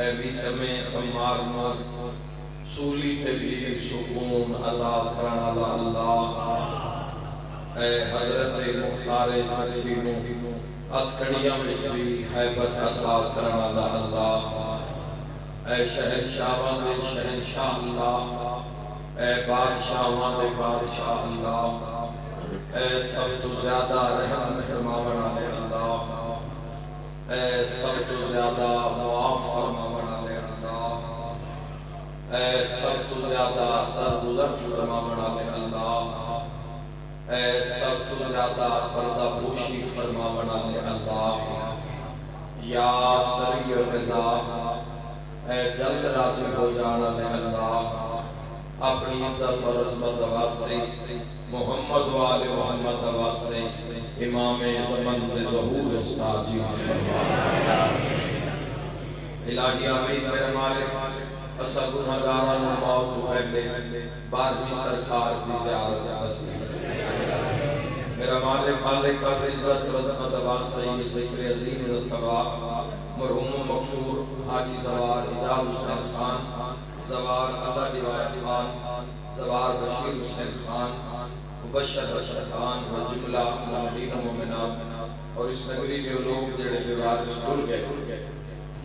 اے بھی سمیں تمہار نور سولی تے بھی سکون عطا کرنا اللہ اے حضرت مختار سکینوں اتکڑیاں میں بھی حیبت عطا کرنا اللہ اے شہنشاہ دے شہنشاہ اللہ اے بادشاہ دے بادشاہ اللہ اے سب تو زیادہ رحم فرماونا دے اللہ اے سب تو زیادہ معاف فرماونا دے اللہ اے سب تو زیادہ درگزر فرماونا دے اللہ اے سب تو زیادہ پردہ پوشی فرماونا دے اللہ یا سری و رضا اے جلد راضی ہو جانا دے اللہ اپنی عزت اور عظمت واسطے محمد و آل محمد واسطے امام زمن دے ظہور استاد جی الہی آمین میرے مالک اسا گناہگاران موت تو پہلے بارہویں سرکار کی زیارت نصیب میرا مالک خالق اور عزت و عظمت واسطے یہ ذکر عظیم و ثواب مرحوم و مغفور حاجی زوار اجاز حسین خان زوار اللہ روایت خان زوار بشیر حسین خان مبشر بشر خان و جملہ مومنین و مومنات اور اس نگری کے لوگ جڑے بیوارث ڈر گئے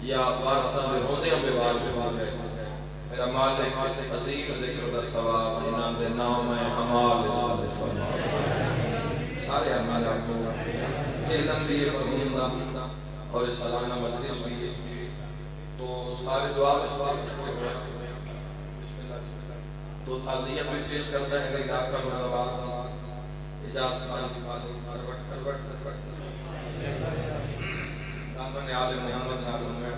یا وارثاں دے ہوندے ہم بیوارث ڈر گئے میرا مالک اس عظیم ذکر دا ثواب انہاں دے نام اعمال جلال فرما سارے اعمال کو چیلم بھی مرحوم دا اور سالانہ مجلس بھی تو سارے دعا اس کے تو تعزیت بھی پیش کرتا ہے علاقہ مرزباد اجاز خان کی مالک کروٹ دامن آل محمد نالوں میں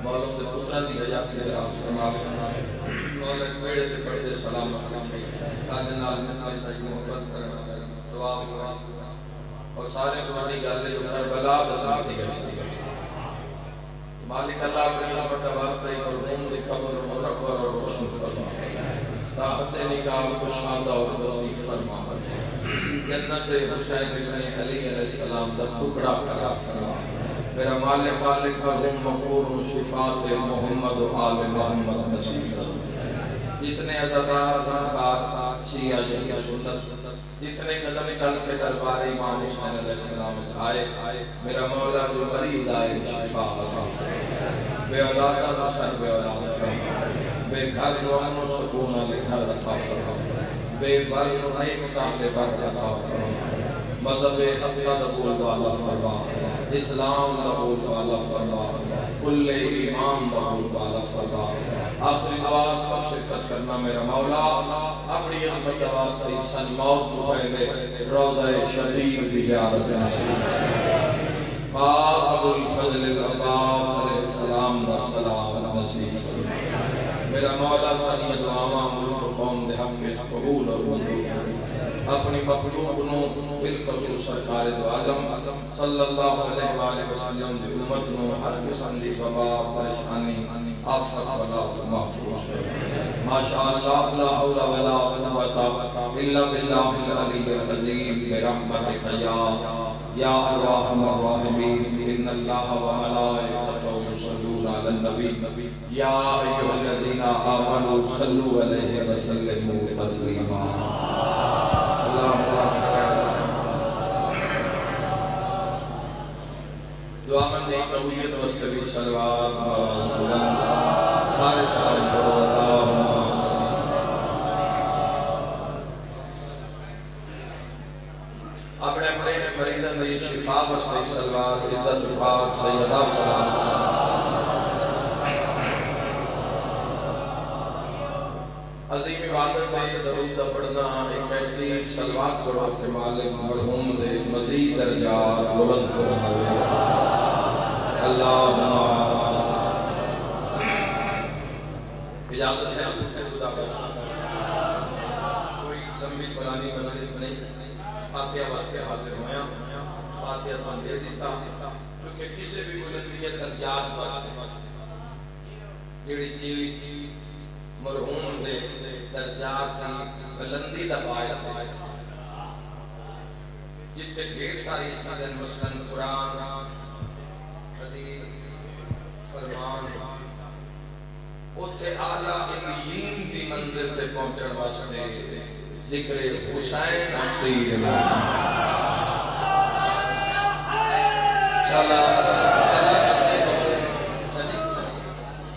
مولوں دے پتران دی حجاب کے درام فرما مولوں اس بیڑے تے پڑھ دے سلام سادے نال محمد صحیح محبت کرنا دعا اور سارے قرآنی گالے جو کربلا دساتی ہے مالک اللہ اپنی عظمت واسطے مرحوم دی قبر منور اور روشن فرما راحت نگاہ کو شادہ اور وسیع فرما جنت حسین ابن علی علیہ السلام دا ٹکڑا کرا فرما میرا مالک خالق مرحوم مغفور و شفاعت محمد و آل محمد نصیب فرما جتنے عزادار غمخار شیعہ جہیہ سنت جتنے قدم چل کے دربار امام حسین علیہ السلام آئے میرا مولا جو مریض آئے شفا بے اولادہ نصر بے اولاد فرما بے گھر نوان و سکونہ بے گھر عطا فرما بے برن و نیک سامنے بر عطا فرما مذہب حقہ دبول والا فرما اسلام دبول والا فرما کل ایمان دبول والا فرما آخری دعا سب شرکت کرنا میرا مولا اپنی عظمت واسطے انسان موت کو پہلے روضہ شریف کی زیارت نصیب پاک ابو الفضل العباس علیہ السلام دا سلام نصیب میرا مولا سانی ازواما ملک و قوم دے حق کے قبول اور منظور اپنی مخلوق نو بالخصوص سرکار دو عالم صلی اللہ علیہ وآلہ وسلم دی امت نو ہر قسم دی وبا پریشانی آفت ولا محفوظ ماشاءاللہ لا حول ولا قوة الا باللہ العلی العظیم برحمتک یا ارحم الراحمین ان اللہ وملائکتہ یصلون علی النبی یا ایھا الذین آمنوا صلوا علیہ وسلموا تسلیما اللہم صل علی دعا مند قبولیت وستبی صلوات سارے چھوڑو اللہم اپنے مریضن دی شفا واسطے صلوات عزت پاک سیدہ سلام عظیم عبادت ہے درود پڑھنا ایک ایسی صلوات پڑھو کہ مالک مرحوم دے مزید درجات بلند فرمائے اللہم اجازت ہے کوئی لمبی پرانی مجلس نہیں فاتحہ واسطے حاضر ہویا فاتحہ من دے دیتا کیونکہ کسی بھی بلندیت درجات واسطے جیڑی چیز مرحوم دے درجات کی بلندی دا باعث جتنے ڈھیر ساری چیزیں مثلاً قرآن حدیث فرمان پہنچن واسطے ذکر حسین اکثیر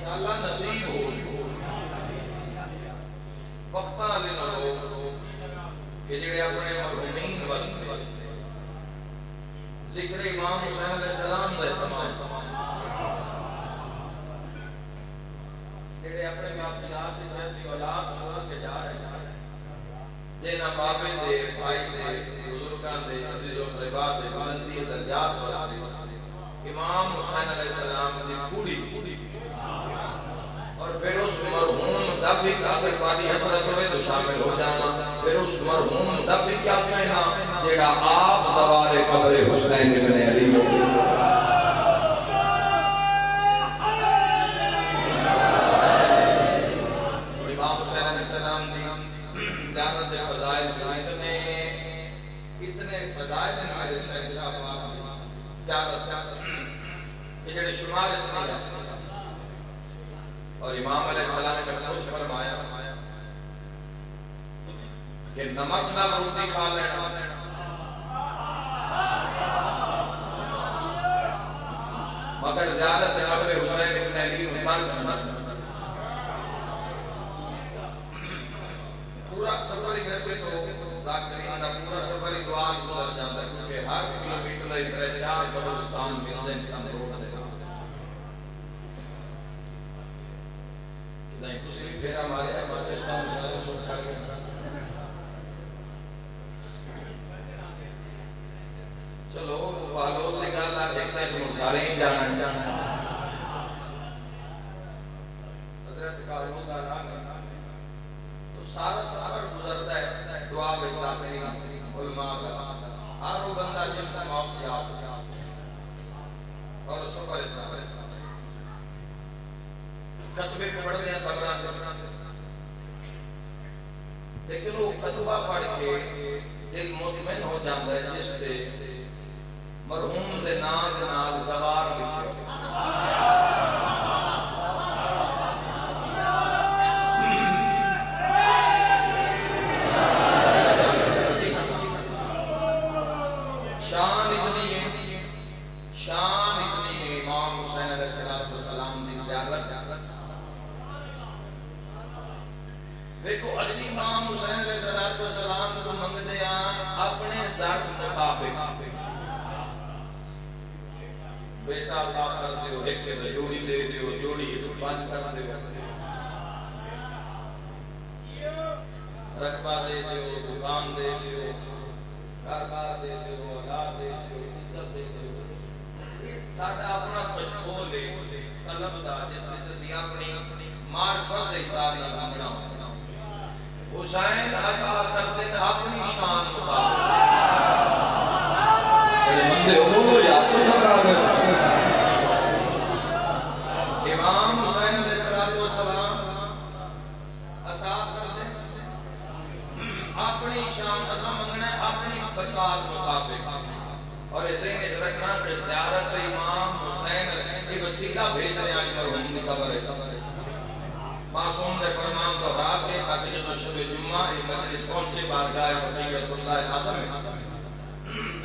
انشاءاللہ نصیب ہو وقتاں لینا لوگ کہ جڑے اپنے مرحومین واسطے ذکر امام حسین علیہ السلام دے تمام جڑے اپنے باپ جیسی اولاد چھوڑ کے جا رہے ہیں جنہ بابے دے بھائی دے بزرگان دے عزیز و اقربا دے بلندی درجات واسطے امام حسین علیہ السلام دی پوری اور پھر اس مرحوم دا بھی اگر تاری حسرت ہوئے تو شامل ہو جانا پھر اس مرحوم دا بھی کیا کہنا جیڑا آپ سوار قبر حسین ابن علی امام حسین علیہ السلام دی زیارت فضائل اتنے فضائل ہیں میرے شہنشاہ باپ زیارت کہ جڑے شمار اتنی ہے اور امام علیہ السلام نے خود فرمایا کہ نمک نہ روٹی کھا لینا مگر زیادت قبر حسین ابن علی مطلب پورا سفر گھر سے تو ذاکرین کا پورا سفر دعا گزر جاتا ہے کیونکہ ہر کلومیٹر اتنے 4 قبرستان ملتے ہیں انسان روح دے نہیں کسی بھی پھیرا مارے ہیں پاکستان سارے چھوٹ کھا کے چلو والول نگالا دیکھتے ہیں کہ سارے ہی جانا ہے حضرت کالوں کا نام تو سارا سفر گزرتا ہے دعا بے ذاکرین علماء کا ہر وہ بندہ جس کا موت یاد اور سفر کتبے پہ پڑھ دیں قبران لیکن وہ کتبہ پڑھ کے دل مطمئن ہو جاندہ ہے جس دے مرحوم دے نال زوار لکھے شان اتنی امام حسین علیہ السلام دی زیارت دیکھو اسی امام حسین علیہ السلام کو منگ دیا اپنے ذات مطابق بیٹا عطا کر دیو ایک کے جوڑی دے دیو جوڑی تو 5 کر دیو رقبہ دے دیو دکان دے دیو کاربار دے دیو اولاد دے دیو عزت دے دیو یہ ساتھ اپنا تشکول ہے طلب دا جیسے اپنی معرفت دے حساب نہ مانگنا حسین عطا کرتے ہیں اپنی شان مطابق بڑے مندے بولو یا تو گھبرا گئے امام حسین علیہ السلام عطا کرتے ہیں اپنی شان ازم منگنا ہے اپنی بساط مطابق اور اسے انہیں رکھنا کہ زیارت امام حسین ایک وسیلہ بھیج رہے ہیں مرحوم دی قبر ہے معصوم دے فرمان دہرا کے تاکہ جب شب جمعہ ایک مجلس پہنچے بارگاہ فقیت اللہ اعظم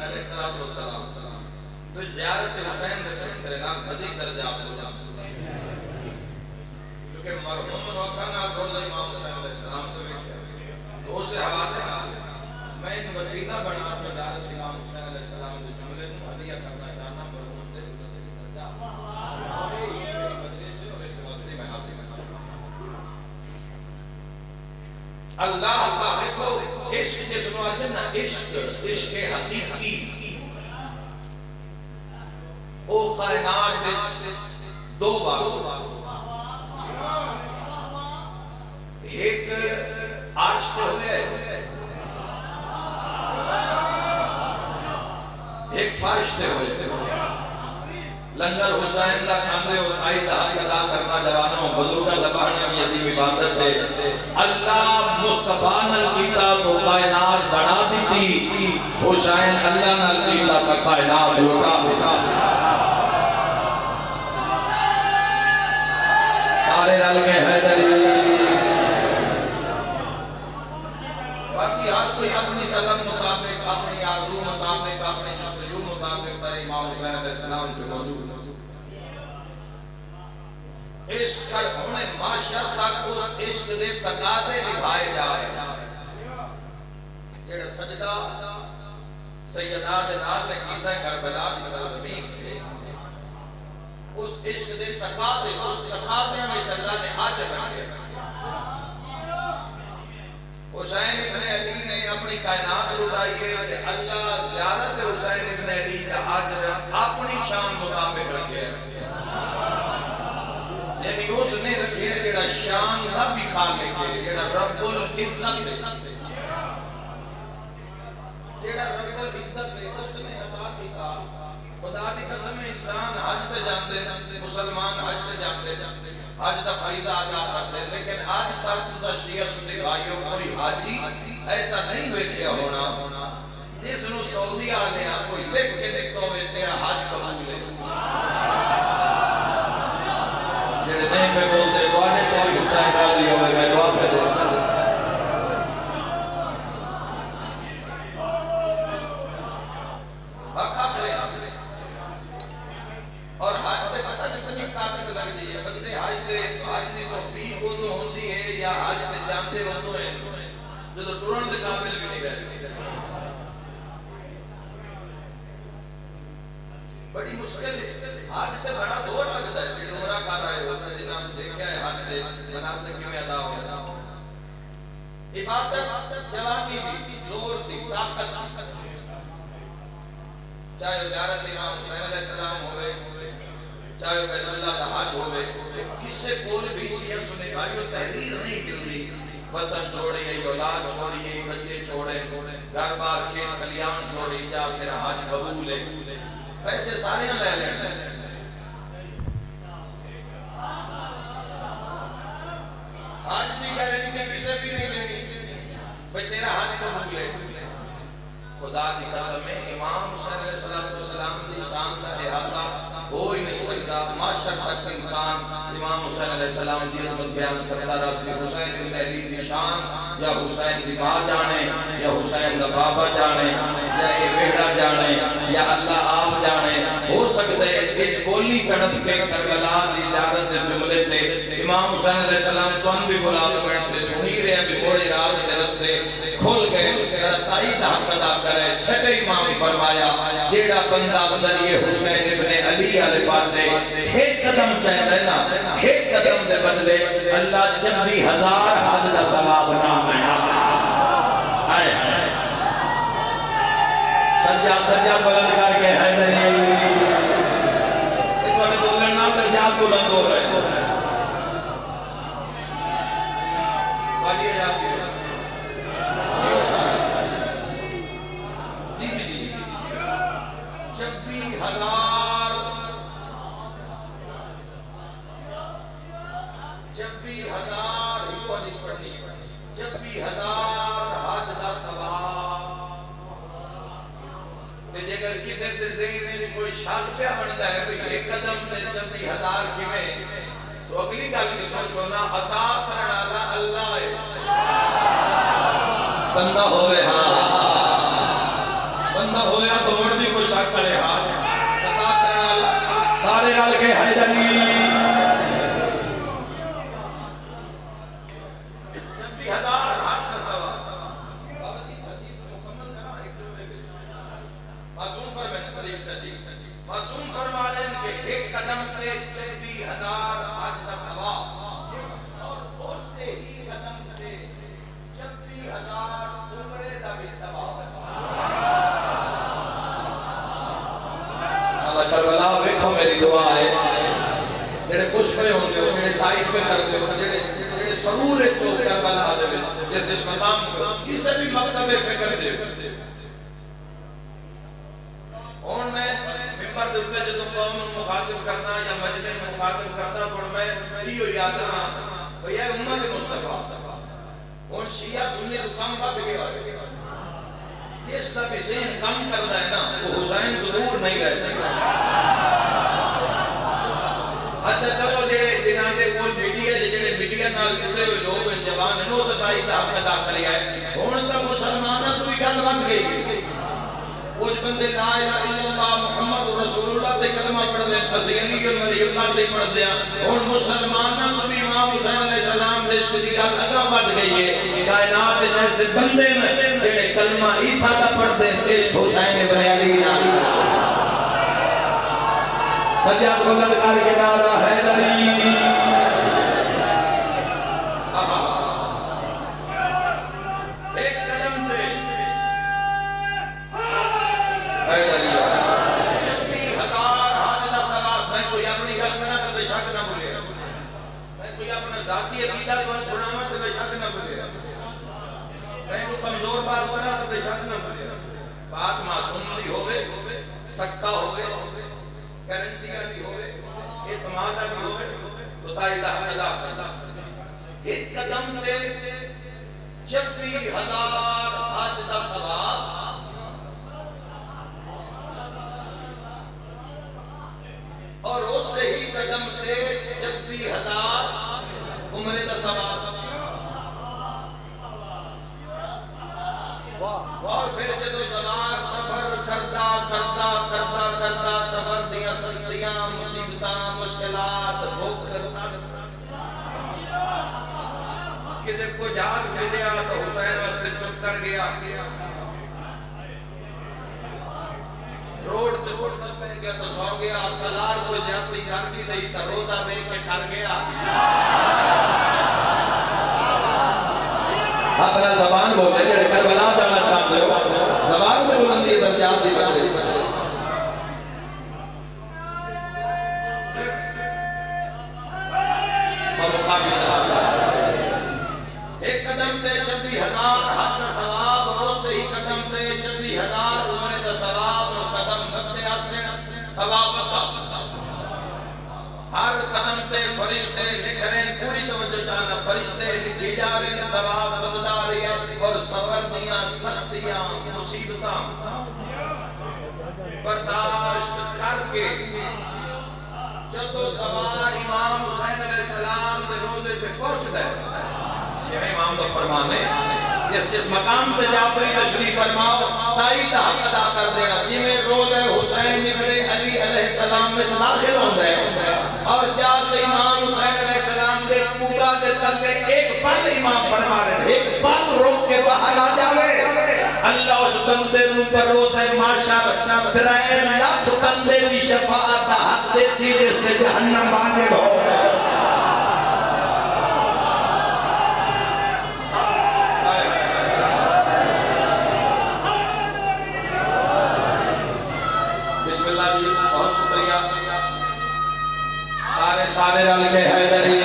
علیہ السلام تو زیارت حسین دے تذکرے نام مزید درجات ہو جاتے کیونکہ مرحوم نوکھا نال روز امام حسین علیہ السلام سے بیٹھے تو اسے حوالے میں ان وسیلہ بنا پر زیارت امام حسین علیہ السلام دے جملے کو ہدیہ کرنا چاہنا مرحوم دے درجات اور یہ میری مجلس ہے اور اس واسطے میں حاضر ہیں اللہ کا دیکھو عشق جس واجہ نا عشق حقیقی او کائنات دو بار ایک عرش پہ ہوئے ایک فرش پہ ہوئے لنگر حسین دا کھاندے اور آئی دا حق ادا کرنا جوانوں بزرگا دبانا کی عظیم عبادت ہے اللہ مصطفیٰ نل کیتا تو کائنات بنا دی تھی حسین اللہ نل کیتا تو کائنات جھوٹا ہوتا سارے رل کے حیدری معاشر تک اس عشق دے تقاضے نبھائے جا رہے جڑا سجدہ سیدہ دے نال نے کیتا ہے کربلا دی سرزمین تے اس عشق دے تقاضے اس تقاضے میں اللہ نے آج رکھے حسین ابن علی نے اپنی کائنات اٹھائی ہے کہ اللہ زیارت حسین ابن علی کا اجر اپنی شان مطابق رکھے یعنی اس نے رکھے جڑا شان نہ بھی خالق ہے جڑا رب العزت ہے جڑا رب العزت ہے اس نے عطا کیتا خدا دی قسم انسان حج تے جاندے مسلمان حج تے جاندے حج دا فریضہ ادا کرتے لیکن آج تک تو شیعہ سنی بھائیوں کوئی حاجی ایسا نہیں ویکھیا ہونا جس نو سعودی آلے ہاں کوئی لکھ کے دیکھتا ہوئے تیرا حج قبول ہے جڑے نہیں پہ بولتے دعانے کوئی حسین راضی ہوئے میں دعا پہ دیتا بکا کرے اور حج تے پتہ کتنی طاقت لگ دی ہے بندے حج دی توفیق ادو ہوندی ہے یا حج تے جانتے ادو ہے جو تو ٹرن دے قابل بھی نہیں رہتے بڑی مشکل ہے حج تے بڑا زور لگتا ہے جڑے عمرہ کر رہے ہو جنہاں دیکھا ہے حج دے مناسک کیوں ادا ہو عبادت جوانی دی زور تھی طاقت چاہے زیارت امام حسین علیہ السلام ہوئے چاہے بیت اللہ کا حج ہوئے کسے کول بھی شیعہ سنے بھائیو تحریر نہیں کردی وطن چھوڑیے اولاد چھوڑیے بچے چھوڑے گھر بار کھیت کھلیان چھوڑی جا تیرا حج قبول ہے ایسے سارے لے لیں حج دی گارنٹی کسے بھی نہیں لینی بھئی تیرا حج قبول ہے خدا دی قسم میں امام حسین علیہ السلام کی شان کا احاطہ ہو ہی نہیں سکتا معاشر تک انسان امام حسین علیہ السلام کی عظمت بیان کرتا رہا سی حسین بن علی دی شان یا حسین دی ماں جانے یا حسین دا بابا جانے یا یہ بیڑا جانے یا اللہ آپ جانے ہو سکتے اس بولی تڑپ کے کربلا دی زیارت سے جملے تھے امام حسین علیہ السلام تو ہم بھی بلا تو بیٹھتے سنی رہے ہیں بھی موڑے راج دے رستے کھول گئے تائید حق ادا کرے چھٹے امام فرمایا جیڑا بندہ ذریعے حسین ابن علی علیہ پاسے ایک قدم چاہتا ہے نا ایک قدم دے بدلے اللہ 40,000 حد دا ثواب نام ہے آئے سجا بلند کر کے حیدری تو انہیں بولنے نام درجات بلند ہو رہے والی آجاتی ہے کوئی شاک پہ بنتا ہے کہ ایک قدم تے 40,000 کی میں تو اگلی گل کی سوچو نا عطا کرنا اللہ ہے بندہ ہوئے ہاں بندہ ہوئے ہاں تو بھی کوئی شاک کرے ہاں عطا کرنا اللہ سارے رل کے حیدری 40,000 حج کا ثواب معصوم فرما رہے ہیں کہ ایک قدم تے 40,000 حج دا ثواب اور اس سے ہی قدم تے 40,000 عمرے دا بھی ثواب اللہ کربلا ویکھو میری دعا ہے جڑے خوش پہ ہوندے ہو جڑے تائید پہ کرتے ہو جڑے سرور چو کربلا دے جس مقام کسی بھی مکتب فکر دے اور میں ممبر دے جدوں قوم مخاطب کرنا یا مجمع مخاطب کرنا پر میں ایو یاد ہاں بھئی اے امت مصطفیٰ اور شیعہ سنی تو کم بات گیا اس کا بھی ذہن کم کرنا ہے نا وہ حسین تو دور نہیں رہ سکتا اچھا چلو جڑے جنہاں دے کول میڈیا نال جڑے ہوئے لوگ جوان ہیں وہ تو تائید حق ادا کریا ہے ہن تا مسلماناں تو بھی گل بن گئی کچھ بندے لا الہ الا اللہ محمد رسول اللہ تے کلمہ پڑھ دے بس علی ولی اللہ تے پڑھ دیا اور مسلماناں تو بھی امام امام حسین علیہ السلام دے عشق دی گل اگا بڑھ گئی ہے کائنات جیسے بندے نے جڑے کلمہ عیسیٰ دا پڑھ دے عشق حسین ابن علی نال سجاد بلند کر کے نعرہ حیدری ایک قدم تے حیدری ذاتی عقیدہ کو چھڑاما تو بے شک نہ بھولے کہیں کو کمزور بات کرنا تو بے شک نہ بھولے بات معصوم بھی ہوئے سکا ہوئے گارنٹیاں بھی ہوئے اعتماد بھی ہوئے تو تائیدہ حقیدہ کرتا ایک قدم تے 26,000 حج دا ثواب اور اس سے ہی قدم تے 26,000 عمرے دا ثواب اور پھر جدو زمان سفر کرتا کرتا کرتا کرتا سفر دیا سختیاں مصیبتاں مشکلات بھوک کرتا کسی کو جاگ بھی دیا تو حسین واسطے چپ کر گیا روڈ تے سوڑتا پہ گیا تو سو گیا سلار کو زیادتی کر دی دی تو روزہ بے کے ٹھر گیا اپنا زبان بولے جڑے کربلا جانا چاہتے ہو زبان میں بلندی درجات دی بات ہے ایک قدم تے 26,000 حج دا ثواب اور سے ہی قدم تے 26,000 عمرے دا ثواب اور قدم بندے آسے ثواب دا ہر قدم تے فرشتے لکھ رہے ہیں پوری توجہ چاہنا فرشتے لکھی جا رہے ہیں ثواب بدلا رہی ہے اور سفر دیاں سختیاں مصیبتاں برداشت کر کے جدو زوال امام حسین علیہ السلام دے روزے پہ پہنچ دے جب امام دا فرمان ہے جس مقام تے جعفری تشریف فرماؤ تائید حق ادا کر دینا جی میں روزے حسین ابن علی علیہ السلام میں داخل ہوں دے اور جاتے امام حسین علیہ السلام سے پورا دے تلے ایک پل امام فرما رہے ہیں ایک پل روک کے باہر آ جاوے اللہ اس بندے پر روزے معاشر 3 لاکھ بندے کی شفاعت حق دے سی جس میں جہنم واجب ہو سارے رل کے حیدری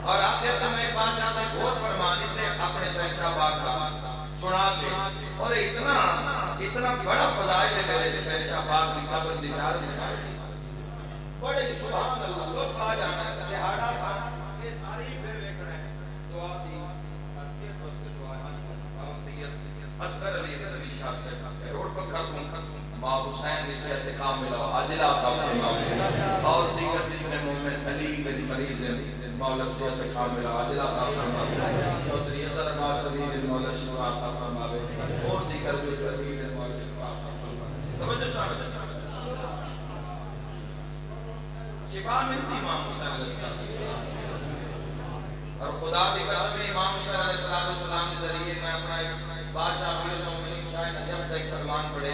اور آخر میں بادشاہ نے گھوڑ فرمانی سے اپنے شہنشاہ باغ کا سنا چھے اور اتنا بڑا فضائل ہے میرے شہنشاہ باغ کی قبر دیدار دکھائی بڑے سبحان اللہ لطف آ جانا ہے لہاڑا تھا یہ ساری پھر دیکھ رہے ہیں دعا دی حسیت واسطے دعا ہے سید اصغر علی رضوی شاہ سے روڈ پر ختم ماں حسین نصیحت کاملہ اجلا کا فرماؤ اور دیگر جتنے مومن علی بن مریض مولا صحت کاملہ اجلا کا فرماؤ چودھری اظہر ناصری مولا شفا کا فرماوے اور دیگر جو تربیب مولا شفا کا فرماوے توجہ چاہتے شفا ملتی امام حسین علیہ السلام اور خدا دی قسم امام حسین علیہ السلام کے ذریعے میں اپنا ایک بادشاہ امیر المومنین شاہ نجف کا ایک فرمان پڑھے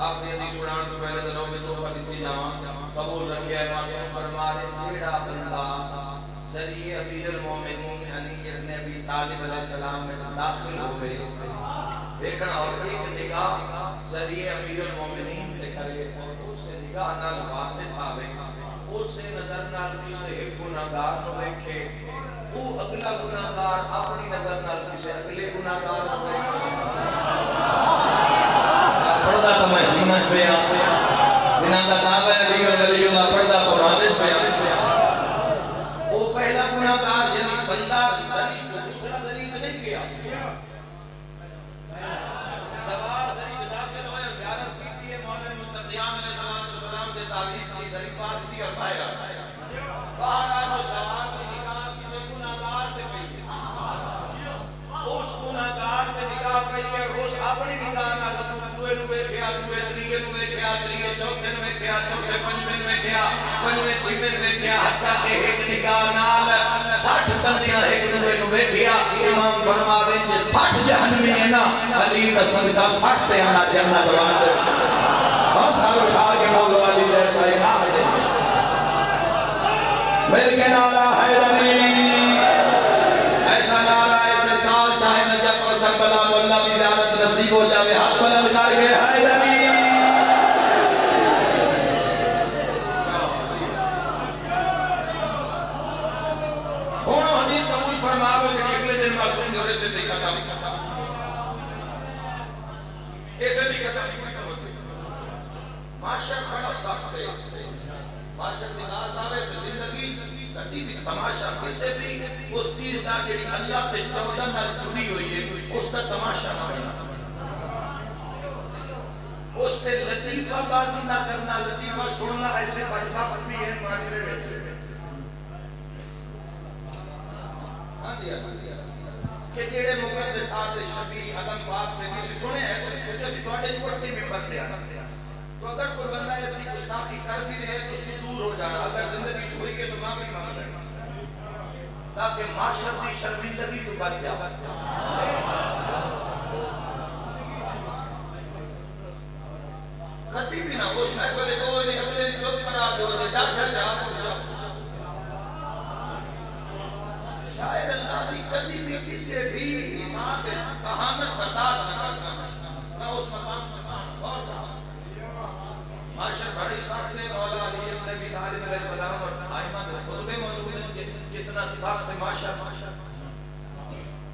آخری حدیث اڑان تو پہلے دنوں میں تحفہ دیتی جاواں قبول رکھے ہے معصوم فرما رہے جیڑا بندہ ذریعے امیر المومنین علی ابن ابی طالب علیہ السلام میں داخل ہوئے دیکھنا اور ایک نگاہ ذریعے امیر المومنین دکھا رہے اور اس سے نگاہ نال واپس آوے اسے نظر نال کسے ایک گناہگار کو دیکھے وہ اگلا گناہگار اپنی نظر نال کسے اگلے گناہگار کو دیکھے پردہ تماشینہ چھویا جنہاں دا نام ہے علی اور ولی اللہ پردہ پرانش پہ وہ پہلا گناہگار یعنی بندہ ذریع جو دوسرا ذریع نہیں کیا سوار ذریع داخل ہوئے زیارت کی تھی مولا متقیان علیہ السلام کے تعویذ کی ذریع بات تھی اور باہر آنا سوار کی نگاہ کسے گناہگار تے پئی اس گناہگار تے نگاہ پئی ہے اس اپنی نگاہ نہ دوے نو ویکھیا دوے تریے نو ویکھیا تریے چوتھے نو ویکھیا چوتھے پنجویں نو ویکھیا پنجویں چھویں ویکھیا حتیٰ کہ ایک نگاہ نال 60 بندیاں ایک دوے نو ویکھیا امام فرماوے کہ 60 جہنمی ہے نا علی دا صدقہ 60 تے ہمارا جنت بنا دے ہم سال اٹھا کے مولا علی جیسا امام دے مل کے نعرہ حیدری ایسا نعرہ ایسے سال شاہ نجف اور کربلا مولا بھی زیارت نصیب ہو جاوے ہاتھ بلند کر کے حیدری ہونو حدیث قبول فرماؤ کہ اگلے دن معصوم جو اسے دیکھا تھا ایسے دیکھا تھا معاشر بڑا سخت ہے معاشر نگاہ داوے تو زندگی کٹی بھی تماشا کسے بھی اس چیز دا کہ اللہ پہ 14 نال جڑی ہوئی ہے اس کا تماشا نہ اس سے لطیفہ بازی نہ کرنا لطیفہ سننا ایسے بچہ بھی ہے معاشرے میں کہ جیڑے مقدسات شبیہ علم بات میں کسی سنے ایسے کہ جیسی توڑے چھوٹی بھی بندے آنا تو اگر کوئی بندہ ایسی گستاخی کر بھی رہے تو اس کی دور ہو جانا اگر زندگی چھوڑی کے تو معافی مانگ لے تاکہ معاشر کی شرمندگی تو بچ جا کتی بھی نہ اس محفل کوئی نہیں اگلے نہیں چوت کرا دے ہوتے ڈر ڈر جا شاید اللہ دی کتی بھی کسی بھی انسان کے کہانت برداشت نہ کر سکتا نہ اس مقام اور کہا معاشر بڑی سخت ہے مولا علی ابن ابی طالب علیہ السلام اور آئمہ کے خطبے موجود ہیں کتنا سخت ہے معاشر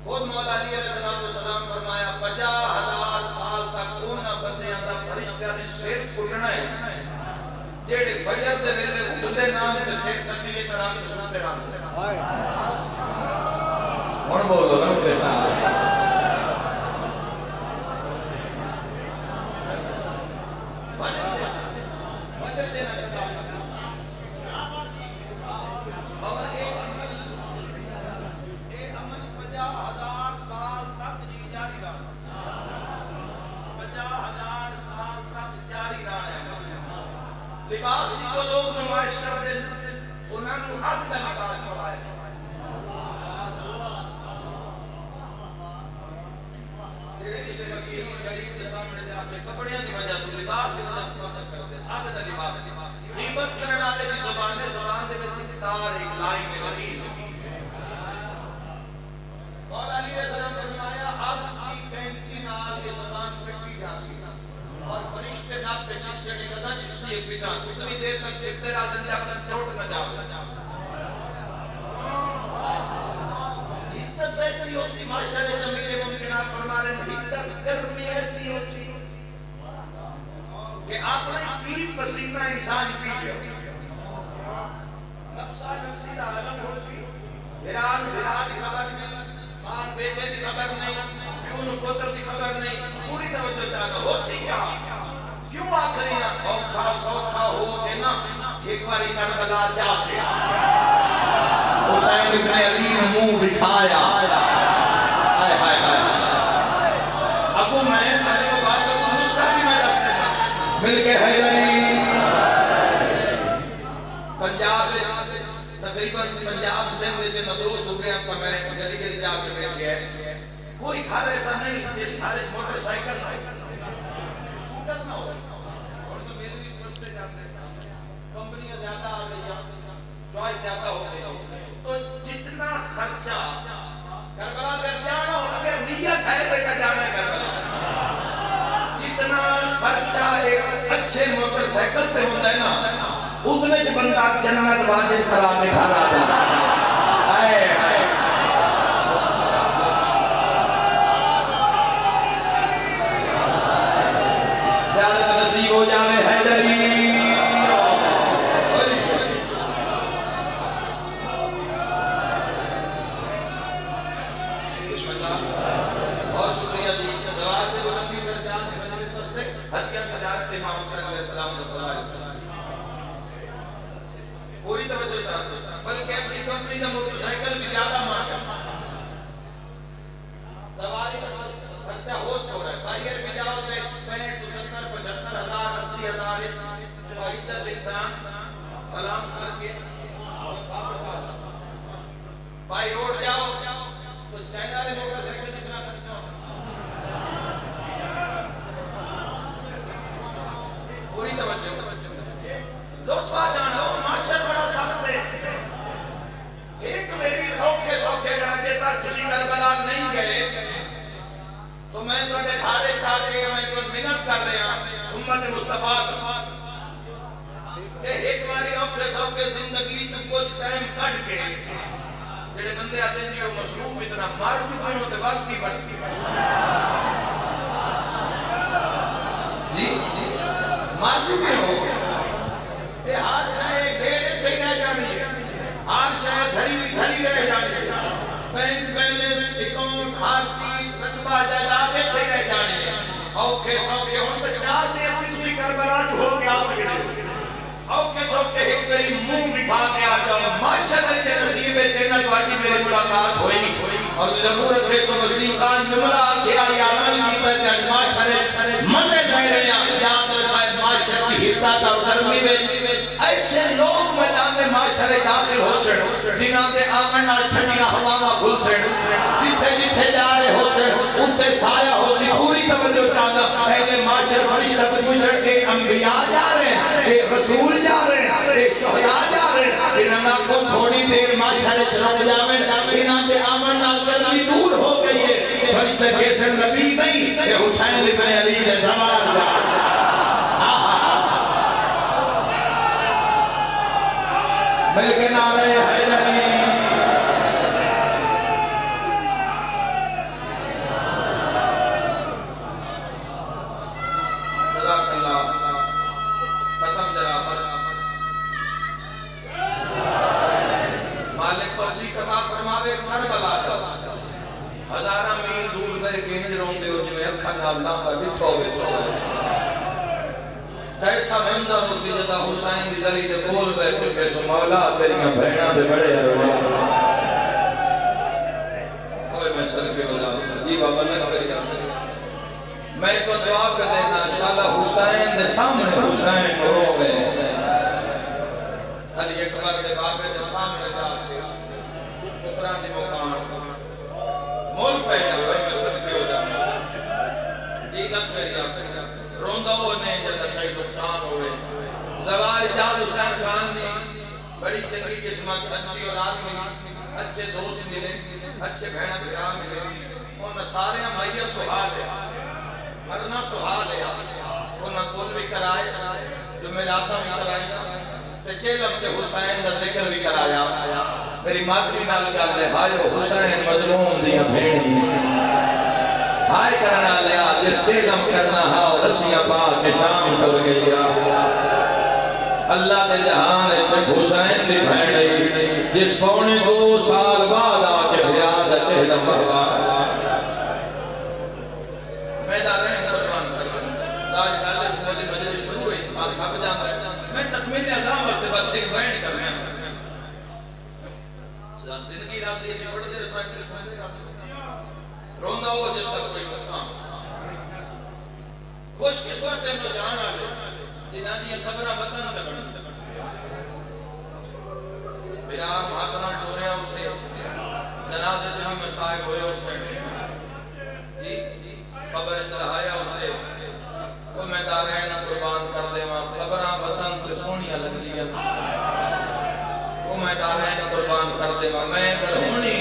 خود مولا علی علیہ السلام فرمایا 50,000 سال تک اونا بندے آندہ فرشتہ نے سیر پھٹنا ہے جیڑے فجر دے ویلے خودے نام دے سیر تسلیے کرام کے سنتے رام دے اور بولو نا بیٹا لباس کی جو لوگ نمائش کر دیں انہوں نے حق کا لباس پڑھائے تیرے کسی مسیح غریب کے سامنے جاتے کپڑیاں دی وجہ تو لباس کی وجہ تو کر دیں حق کا لباس غیبت کرنے والے کی زبان سے بچی تار ایک لائن میں لگی اور علی علیہ السلام نے فرمایا حق کی کینچی نال کے زبان پٹی جا سکتی اور فرشتے ناک پہ چھک سے نکلتا چھک سے ایک پیسان اتنی دیر تک چھکتے رہا زندہ اپنا ٹوٹ نہ جاؤ حدت ایسی ہوسی معاشرے جمیل ممکنات فرما رہے ہیں حدت گرمی ایسی ہوسی کہ اپنے پیٹ پسینہ انسان پی گیا نفسہ نفسی دا عالم ہوسی بھران دی خبر نہیں مان بیٹے دی خبر نہیں پیون پتر دی خبر نہیں پوری توجہ چاہنا ہوسی کیا کیوں آخریاں اوکھا سوکھا ہو کے نا ایک باری کربلا جا کے حسین ابن علی نے منہ دکھایا ہائے ہائے ہائے ابو میں کو بات کو نسخہ بھی میں رستے مل کے حیدری پنجاب تقریباً پنجاب سے مجھے مدروس ہو گیا پر میں گلی گلی جا کے بیٹھ گیا کوئی گھر ایسا نہیں جس گھر موٹر سائیکل سکوٹر نہ ہو اور تو میرے بھی سستے جاتے ہیں کمپنیاں زیادہ آ گئی چوائس زیادہ ہو گئی تو جتنا خرچہ کربلا اگر جانا ہو اگر نیت ہے بیٹا جانا ہے کربلا جتنا خرچہ ایک اچھے موٹر سائیکل سے ہوتا ہے نا اتنے چھ بندہ جنت واجب کرا کے گھر آ جاتا ہے زیادہ نصیب ہو جاوے حیدری پوری توجہ چاہتے ہیں بلکہ اچھی کمپنی کا موٹر سائیکل بھی زیادہ مانگا سواری کا خرچہ ہو رہا ہے بائیر بھی جاؤ گے 65 75 ہزار 80 ہزار عزت انسان سلام کر کے بائی روڈ جاؤ تو چائنا میں موٹر سائیکل جتنا خرچہ پوری توجہ لطفہ جانا معاشر بڑا سخت ہے ایک میری روکے سوکے گھر دیتا کسی کربلا نہیں گئے تو میں تو دکھارے چاہتے ہیں میں تو منت کر رہے ہیں امت مصطفیٰ کہ ایک ماری اوکے سوکے زندگی جو کچھ ٹائم کٹ کے جڑے بندے آتے ہیں جو مصروف اتنا مار چکے ہیں ہوتے وقت کی برسی جی مار چکے ہو کہ ہر شاید گھیڑے تھے رہ جانی ہے ہر شاید دھری رہ جانی ہے بینک بیلنس اکاؤنٹ ہر چیز رقبہ جائیداد تھے رہ جانی ہے اوکے سوکے ہم تو چاہتے ہیں کہ تسی کربلا جو ہو گیا سکتے اوکے سوکے ایک میری منہ دکھا کے آ جاؤ ماشاءاللہ کے نصیبے سے نجواتی میری ملاقات ہوئی اور ضرورت ہے تو وسیم خان جملہ آکے آئی عمل کی بہتے ہیں معاشرے مزے لے رہے ہیں یاد رکھا ہے معاشرے کی حدت اور گرمی میں ایسے لوگ میدان معاشرے داخل ہو سن جنہاں دے آمن اور ٹھنڈیاں ہواما گھل سن جتھے جتھے جا رہے ہو سن انتے سایہ ہو سی پوری توجہ چاہتا اہلِ معاشر فرشتہ پوچھن کے انبیاء جا رہے ہیں ایک رسول جا رہے ہیں ایک شہداء جا رہے ہیں انہاں کو تھوڑی دیر معاشرے رک جاویں انہاں دے آمن اور گرمی دور ہو گئی ہے فرشتہ کیسے نبی نہیں کہ حسین ابن علی نے زمان جا ملک نعرہ حیدری جزاک اللہ ختم جرا بس مالک توفیق عطا فرماوے کربلا کا ہزارہ میل دور بے کے ہجروں دے ہو جمیں اکھا نازلہ پر بھی چھوڑے ایسا منظر ہو سجدہ حسین دی ذری دے کول بیٹھ کے سو مولا تیریاں بہناں دے بڑے ارمان کوئی میں صدقے ہو جاؤں یہ بابا میں کبھی میں تو دعا کر دینا انشاءاللہ حسین دے سامنے حسین رو گئے علی اکبر دے بابے دے سامنے جا کے پتران دی مقام مول پہ جاؤں میں صدقے ہو جاؤں جی لکھ میری آپ روندہ وہ نہیں جاتا کئی نقصان ہوئے زوال جال حسین خان نے بڑی چنگی قسمت اچھی اولاد ملی اچھے دوست ملے اچھے بہنہ بھرام ملے انہاں سارے مائیہ سحال ہے مرنا سحال ہے انہاں کل بھی کرائے جمعراتا بھی کرائے تچیلم سے حسین دا ذکر بھی کرایا میری ماتری نال کر لے ہائیو حسین مظلوم دیا بھیڑی ہائے کرنا لیا جس چیلم کرنا ہاں رسیاں پاک کے شام کر گیا اللہ دے جہان چھک حسین سی بھیڑی جس پونے 2 سال بعد آکے بھیادہ چہلم بہوا میں دارین قربان کرنا آج کالے سمجھے مجھے شروع ہوئی انسان تھک جانا ہے میں تکمیل اعظام واسطے بس ایک بیان کرنا ہے زندگی راضی ایسے بڑھ دے رسائن کے رسائن دے روندہ ہو جس تک کوئی مقام خوش قسمت دے تو جان آگے جنہاں دیئے قبرہ وطن لگن میرا مہاتنا ٹوریا اسے جنازے جہاں میں صاحب ہوئے اسے جی قبر چڑھایا اسے کوئی میں دارین قربان کر دے وہاں قبرہ وطن تو سونیاں لگ لیا کوئی میں دارین قربان کر دے وہاں میں اگر ہونی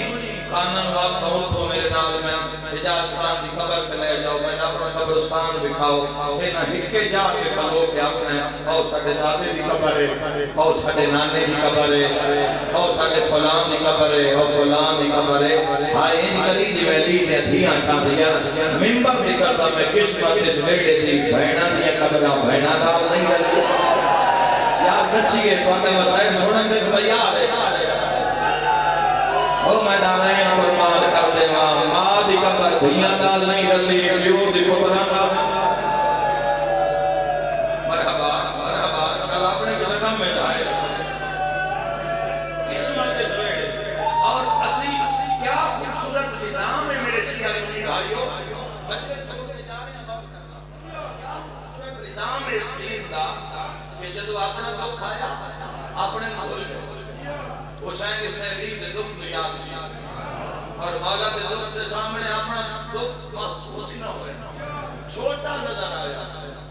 خانن واقع ہوں تو میرے نام میں حجاز خان دی خبر تے لے جاؤ میں اپنا قبرستان احسان دکھاؤ انہاں ہکے جا کے کھلو کے اپنے او ساڈے دادے دی قبر ہے او ساڈے نانے دی قبر ہے او ساڈے فلان دی قبر ہے او فلان دی قبر ہے ہائے ان گلی دی ویلی دے دھیاں چھاندیاں منبر دی قسم قسمت اس ویڑے دی بہناں دی قبراں بہناں نال نہیں رلی یار بچیے تو اندر مسائل سنن دے تیار ہے او میں دارین قربان کر دے ماں دی قبر دھیاں نال نہیں رلی پیو دی پتراں نال مرحبا مرحبا انشاءاللہ اپنے کسے کم میں جائے قسمت اس ویڑے اور اسی کیا خوبصورت نظام ہے میرے چیئے علی بھائیو مجلس سکتے جا رہے ہیں بات کرنا کیا خوبصورت نظام ہے اس دین دا کہ جدو اپنا دکھ آیا اپنے بھول گئے حسین ابن علی دے دکھ میں یاد کیا اور مولا دے دکھ دے سامنے اپنا دکھ محسوس ہی نہ ہوئے چھوٹا نظر آیا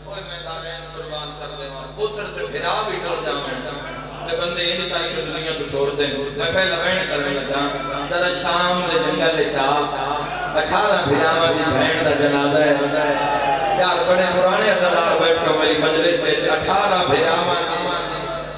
کوئی میدانین قربان کر دے وہاں پتر تے پھرا بھی ڈر جاؤں تے بندے ان کا ایک دنیا تو ٹور دیں میں پہلا بہن کرنے لگا ذرا شام دے جنگل لے چاہ 18 پھراواں دی بہن دا جنازہ ہے یار بڑے پرانے عزدار بیٹھو میری مجلس سے 18 پھراواں دی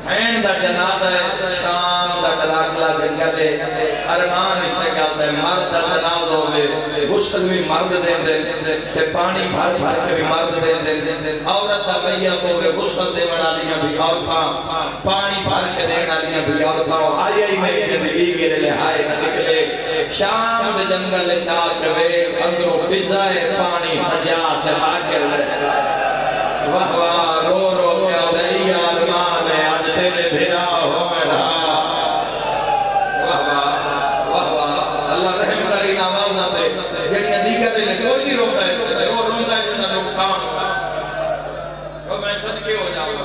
بہن دا جنازہ ہے شام دا ڈراکلا جنگل ہے ارمان اسے کہتا ہے مرد دا جنازہ ہوئے غسل بھی مرد دیں دیں تے پانی بھر بھر کے بھی مرد دیں دیں عورت دا بیعت ہوئے غسل دے بنا لیا بھی عورتاں پانی بھر کے دینا لیا بھی عورتاں آئی آئی میری زندگی گرے لے آئے نہ نکلے شام دے جنگل چاہ کے وے اندروں فضائے پانی سجات آکر لے واہ واہ رو رو کیا دئی آرمان ہے آج تیرے بھرا ہو میڈا واہ واہ واہ واہ اللہ رحم کری نواز نہ دے جنیاں دیگر لے کوئی نہیں روتا ہے اس سے وہ روتا ہے جنہ نقصان وہ میں صدقے ہو جاؤں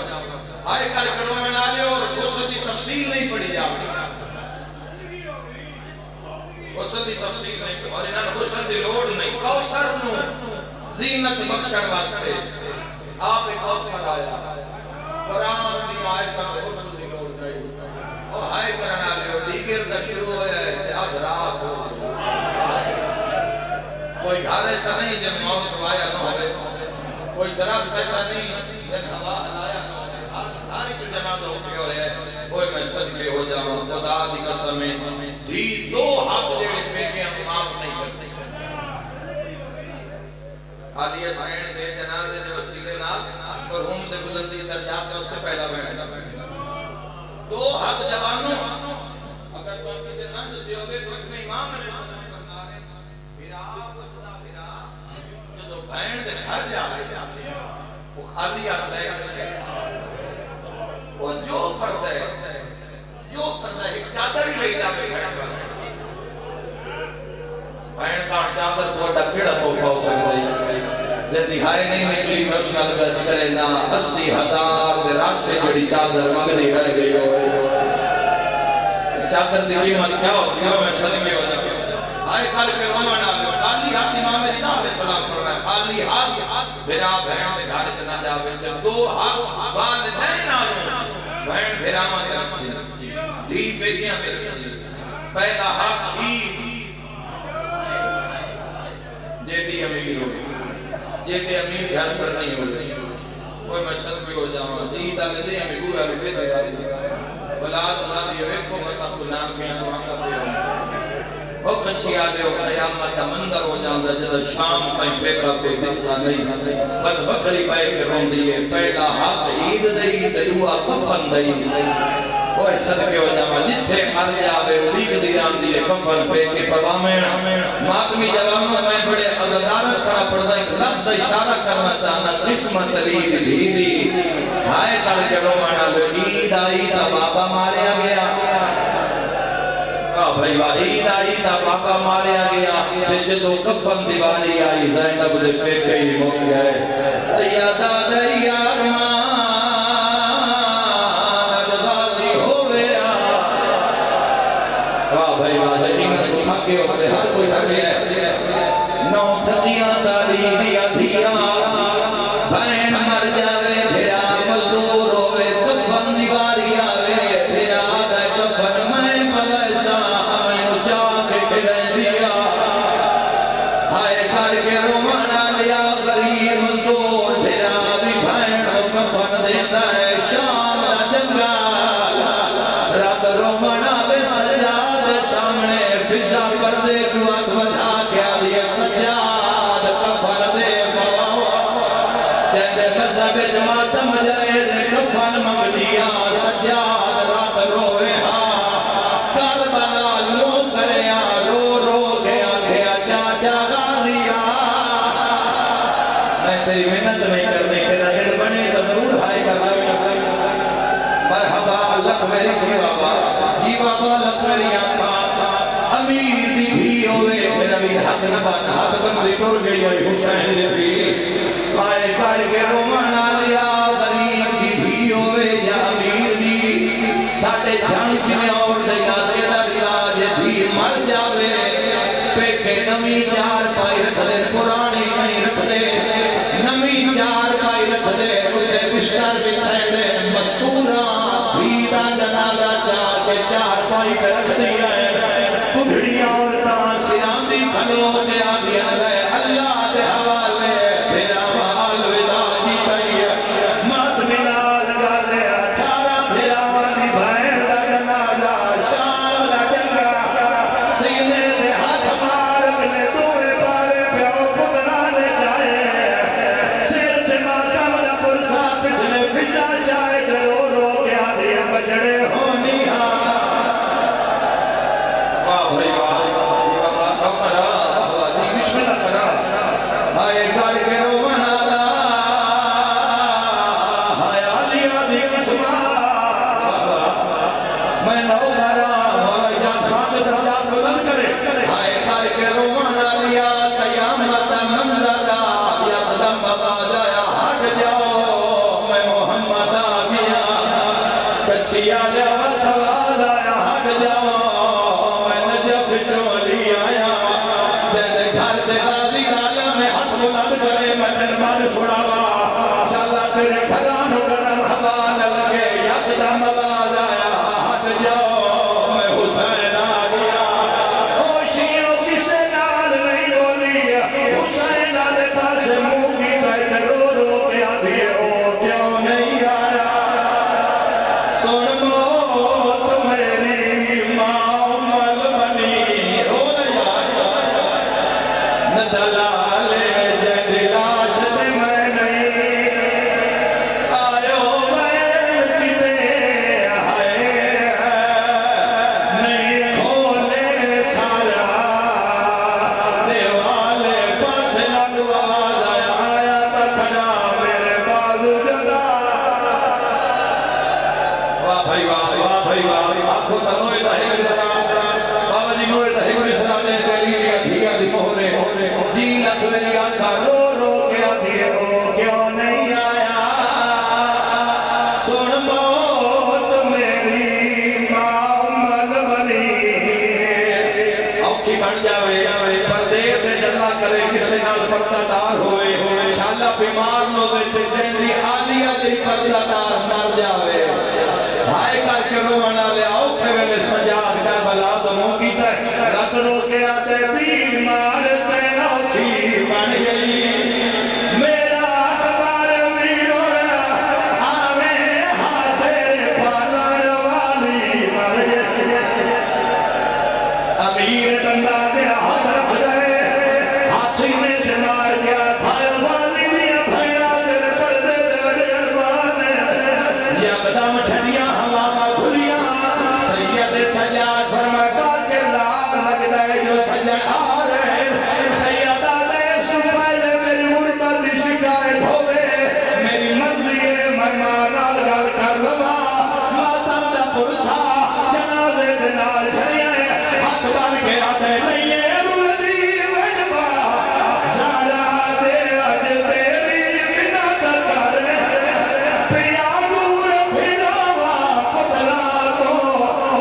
آئے کر کرو میں نہ لے اور غسل کی تفصیل نہیں پڑی جا سکتا غسل کی تفصیل نہیں اور انہاں غسل کی لوڑ نہیں کوثر نو زینت بخشن واسطے آپ ایک کوثر آیا قرآن دی آیت کا غسل دی لوڑ نہیں اور ہائے کرنا لے اور دیگر کا شروع ہویا ہے کہ اب رات ہو کوئی گھر ایسا نہیں جن موت روایا نہ ہوئے کوئی درخت ایسا نہیں جن ہوا ہلایا نہ ہوئے ہاری جو جنازہ اٹھے ہوئے کوئی میں صدقے ہو جاؤں خدا دی قسمیں دھی دو ہاتھ جیڑے پیکے ہم معاف نہیں کرتے عالیہ سائن سے جنازے دے وسیلے نال اور ہم دے بلندی درجات کے اس کے پہلا بیٹھا دو ہاتھ جوانوں اگر تو ہم کسی نند سے ہوگے سوچ میں امام علیہ السلام فرما رہے بھیرا وسطہ بھیرا جو دو بہن دے گھر جا رہے وہ خالی ہاتھ لے گئے وہ جو پھرد ہے ایک چادر ہی لے جا کے بہن کا چادر تھوڑا کیڑا توفہ ہو سکتا ہے دہائی نہیں نکلی میں اس نال گد کرے نا 80,000 دے رات سے جڑی چادر مگنی رہ گئی ہو چادر دی قیمت کیا ہو سکتا میں صدقے ہو جاؤں آئے کل کے رومان آگے خالی ہاتھ امام رضا علیہ السلام فرمائے خالی ہاتھ بھیرا بہن دے گھر چنا جا بیٹھے دو ہاتھ والدین آلوں بہن بھیرا ماں دے دھی بیٹیاں دے پہلا ہاتھ جیڈی امیر ہوگی جیڈی امیر گھر پر نہیں ہوگی کوئی میں صدقے ہو جاؤں عید آگے دے ہمیں گویا بھی بیتے رہا بلاد اللہ دیئے ویکھو مطا کو نام کیا تو آنکا پہ ہوں وہ کچھی آلے ہو قیامت مندر ہو جاندہ جدہ شام تائیں پیکا کوئی دستا نہیں بد بکری پائے کے رون دیئے پہلا حق عید دئی دلوہ کفن دئی کوئی صدقے ہو جاما جتھے خر جاوے لیگ دیران دیئے کفن پہ کے پوامین ماتمی جواموں میں بڑے عزدارت کھڑا پڑھتا ایک لفظ اشارہ کرنا چاہنا قسمت لید دیدی ہائے کر کے رومانا لو عید آئی تا بابا ماریا گیا بھائی عید آئی تا بابا ماریا گیا جدو کفن دیواری آئی زینب دے پہ کئی موقع ہے سیدہ دئی آرمان سے ہر کوئی تھکے نو تھکیاں داری دیا دیا بہن مر جاوے پھرا مزدور ہوئے کفن دیواری آوے پھرا دے کفن میں پویسا ہمیں اچھا کے کھلے دیا ہائے کر کے رومانا لیا غریب دیتا ہے شام دا جنگل رب رومنا دے سجاد سامنے فضا پردے جو ہاتھ وجھا کے آدھی سجاد کفن دے جہدے فضا بچ ماتم جائے کفن مگدیا سجاد رات روئے ہاں کربلا لو کریا رو رو کے آنکھیا چاچا غازیا میں تیری منت نہیں کرنے کے دل بنے تو ضرور ہائے کر مرحبا لکھوری جی بابا لکھوری آقا امیر دی بھی ہوئے میرا بھی حق نبان حق بندی ٹور گئی ہے حسین دی بھی آئے کر کے رومانا لیا غریب دی بھی ہوئے یا امیر دی ساٹھے جھنگ چنے اور دیا تیرا ریاج دی مر جاوے پیکے نمی چار پائی رکھ دے پرانی نہیں رکھ دے نمی چار پائی رکھ دے اتے بشتر بچھائے دے مستورہ بھیدہ جنالہ چاہ کے چار پائی پہ رکھ دیا ہے پگڑیاں اور تاں سیران دی کھلو کے آدھیا گئے اللہ دے حوالے پھر آوال ودا جی کریے مات منال گالے 18 پھر آوالی بھائن دا جنازہ شام دا جنگا سینے دے ہاتھ مارک نے دوئے پارے پیو پترانے چاہے سیر سے ماتا دا پرسا پچھلے فجا چاہے رو رو کے آدھیا بجڑے ہونی ہاں واہ بھائی واہ آئے گھر کے رومن آلا آئے آلی آلی قسمہ میں نو بھرا مولا جان خان درجات بلند کرے آئے گھر کے رومن آلیا قیامت مندرہ یقدم بابا جایا ہٹ جاؤ میں محمد آگیا کچھی آلیا وطوال آیا ہٹ جاؤ میں نجف چولی آیا جد گھر دے غازی راجہ میں ہاتھ بلند کرے میں جنبان سڑاوا چالا تیرے گھران گرم حوال لگے یقدم آواز آیا ہٹ جاؤ میں حسین آگیا خوشیوں کسے نال نہیں بولی حسین آلے پاس موکی جائے رو رو کے آدھی او کیوں نہیں آیا سن موت میری معمل بنی رو نہیں آیا دلالے جد لاش دے میں نہیں آئیو ویل کی دے آئے نہیں کھولے سارا دیوالے پاس لگواز آیا تکھنا میرے بازو جدا واہ بھائی آنکھوں تنوئے تحیب السلام بابا جی نوئے تحیب السلام نے پہلی دیا دھیا دی مہرے جی لکھوری آنکھا رو رو کے آدھیے او کیوں نہیں آیا سن موت میری معمل بنی اوکھی بڑھ جاوے پردے سے جلہ کرے کسے ناس پردہ دار ہوئے شاللہ بیمار نو دیتے جہندی آلی آلی پردہ دار مر جاوے ہائے کر کے رومنا لے اوکھے ویلے سجاد کربلا تو موکی تے رت رو کے آتے بیمار تے اوکھی بن گئی میرا اکبر ویروڑا آوے ہاتھے پالن والی مر گئی امیر بندہ تیرا ہاتھ رکھ دے ہاتھ سینے تے مار گیا بھائی والی میاں بھائینا تیرے پردے دے وڈے ارمان یقدم ٹھنیاں ہوا کھلیاں سید سجاد فرمایا کہ لال لگ دے جو سجد آ رہے سیدہ دے سپہلے میری غربت دی شکایت ہوئے میری مرضی ہے میں مانال گل کر لوا ماتم دا پرسا جنازے دنال چھڑیاں ہاتھ بن کے آتے نہیں ہے رلدی وجبہ زارا دے اج تیری بنا کر پیا دور پھراوا پتلا تو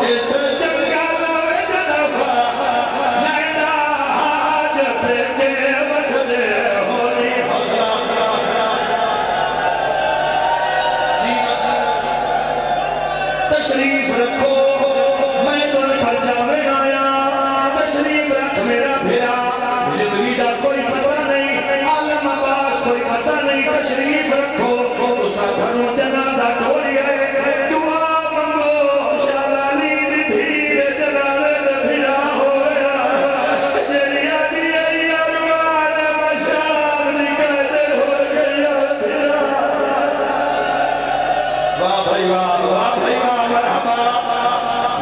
اس جنگل وچ دفا نینا حاج پہ کے بس دے ہولی حوصلہ جی تشریف رکھو میں تم پر جاوے آیا تشریف رکھ میرا بھیرا زندگی دا کوئی پتہ نہیں عالم عباس کوئی پتہ نہیں تشریف رکھو تو سا گھروں جنہ واہ بھائی واہ مرحبا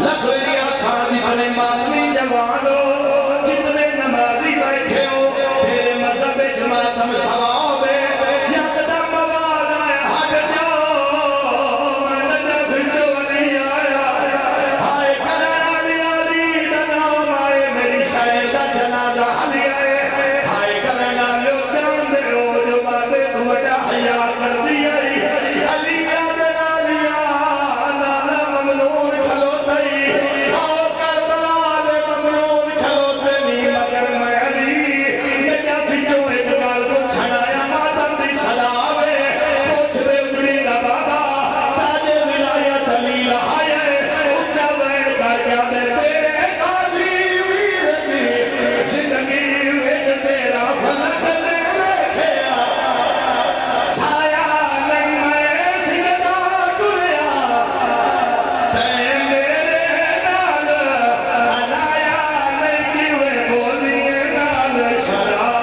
لکھویری آخان دی بنے ماتمی جوانو جتنے نمازی بیٹھے ہو تیرے مذہب جماعتم ثواب یکدم آواز آئے ہٹ جاؤ میں نجف چولی آیا ہائے کرنا لیا لی دنام آئے میری شہر دا جنازہ حلی آئے ہائے کرنا لیا جان دے ہو جو باتیں دوڑا حیاء کر دیا علی آدنا لیا نانا ممنون کھلو تئی آؤ کربلا لے ممنون کھلو تنی مگر میں علی یہ کیا فیچو اقبال کو چھڑایا ماتم دی سلاوے پوچھ بے اجڑی دا بابا تاج ولایت علی لہائے اچھا بین کر کیا دے تیرے قاضی ویرنی زندگی ویج تیرا فلک لے کھیا سایا نہیں میں سنگتا ٹریا تے میرے نال علایا نہیں کیوے بولیے نال شراب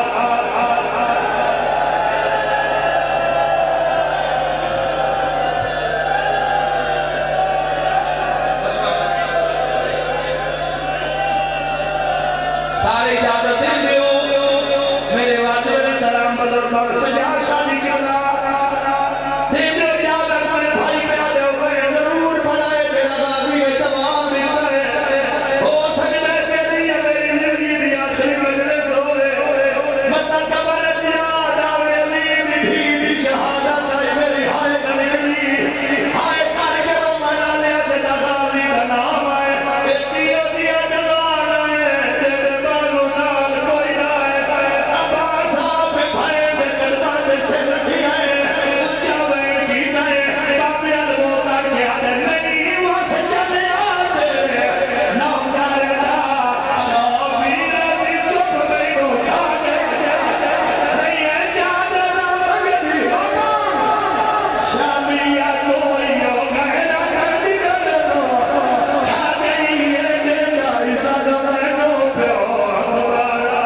سارے اجازت دے دیو میرے واجب احترام بدر پر سجا شادی کرنا دے دیو اجازت میرے بھائی میرا دے ہوئے ضرور پڑھائے تیرا غازی میں تمام نہیں کرے ہو سجدہ کے دیا میری زندگی دی آخری مجلس ہوئے مطلع قبر جیاد آوے علی دی بھی شہادت آئی میری ہائے کا نکلی ہائے کر کے رو منا لیا جتا غازی کا نام آئے ایتیو دیا جوان آئے تیرے بالو نال کوئی نہ آئے عباس آپ بھائے دے قلبان دے سے رکھی آئے اچھا بین گیت آئے بابی علمو کر کے آدھے نہیں وہ سے چلے آدھے نام کردہ شابیر دی چپ بینو کھا گئے نہیں ہے چادرہ مگدی شامیہ کوئی ہو گئے کردی کرنو کھا گئی ہے دینا عزت مینو پیو اکبارا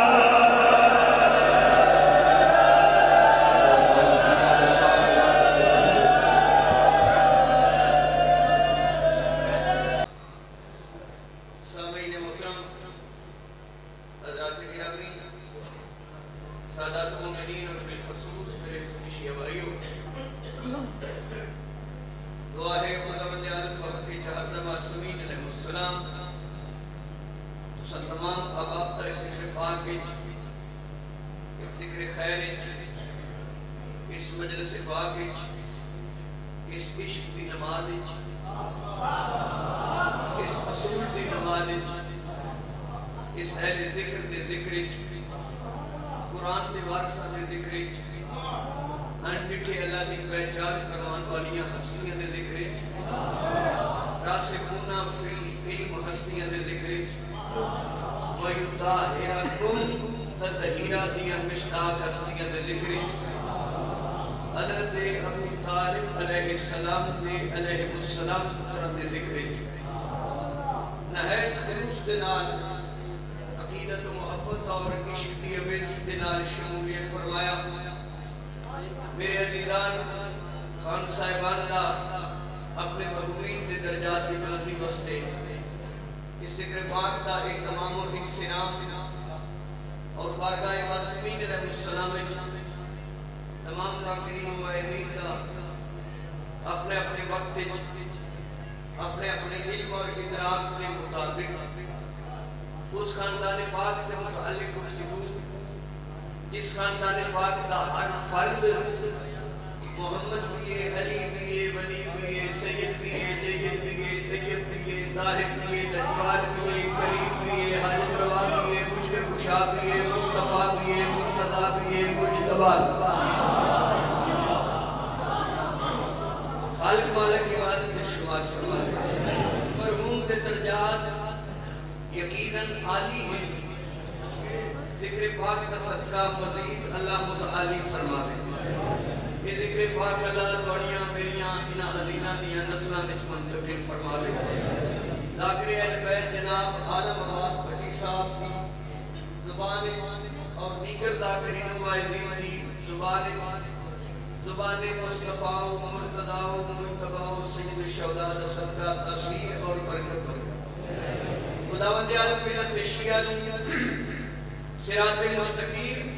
سامعین محترم حضرات گرامی سادات مومنین اور بالخصوص میرے سنیشی بھائیوں دعا ہے خداوند عالم وقت کے چہردہ معصومین علیہ السلام تسان تمام آبابتہ اس ذکر پاک اس ذکر خیر اس مجلس پاک اس عشق دی نماز اس اصول دی نماز اس اہل ذکر دے ذکر قرآن دے وارثہ دے ذکر انڈٹے اللہ دی پہچان کروان والیاں ہستیاں دے ذکر راسخونہ فی العلم ہستیاں دے ذکر وَيُطَاهِرَكُمْ تَطْهِيرَ دیا مشتاق ہستیاں دے ذکر حضرت ابو طالب علیہ السلام دے علیہ السلام طرح دے ذکر نہایت خلوص دے نال عقیدت و محبت اور عشق دی عبید دے نال شمولیت فرمایا میرے عزیزان خان صاحبان دا اپنے مرحومین دے درجات کی بلندی وستے اس ذکر پاک دا اہتمام و انصراف اور بارگاہ معصومین علیہ السلام تمام ذاکرین و معینین دا اپنے اپنے وقت اپنے اپنے علم اور ادراک کے مطابق اس خاندان پاک کے متعلق گفتگو جس خاندان پاک دا ہر فرد محمد بھی ہے، علی بھی ہے، ولی بھی ہے، سید بھی ہے، جید بھی ہے، طیب بھی ہے، طاہر بھی ہے، دجال بھی ہے، کریم بھی ہے، حاجت روا بھی ہے، مشکل کشا بھی ہے، مصطفیٰ بھی ہے، مرتضیٰ بھی ہے، مجتبیٰ خالق مالک عبادت شمار فرمائے مرحوم کے درجات یقیناً عالی ہیں ذکر پاک کا صدقہ مزید اللہ متعالی فرمائے یہ ذکر پاک اللہ دوڑیاں میریاں انہا عدینہ دیاں نسلہ میں منتقل فرمائے ذاکر اہل بیت جناب عالم عباس بھٹی صاحب کی زبان اور دیگر ذاکرین نمائندین دی زبان مصطفیٰ و مرتضیٰ و مجتبیٰ و صدقہ تاثیر اور برکت ہو خداوند عالم بنا تشریح صراط مستقیم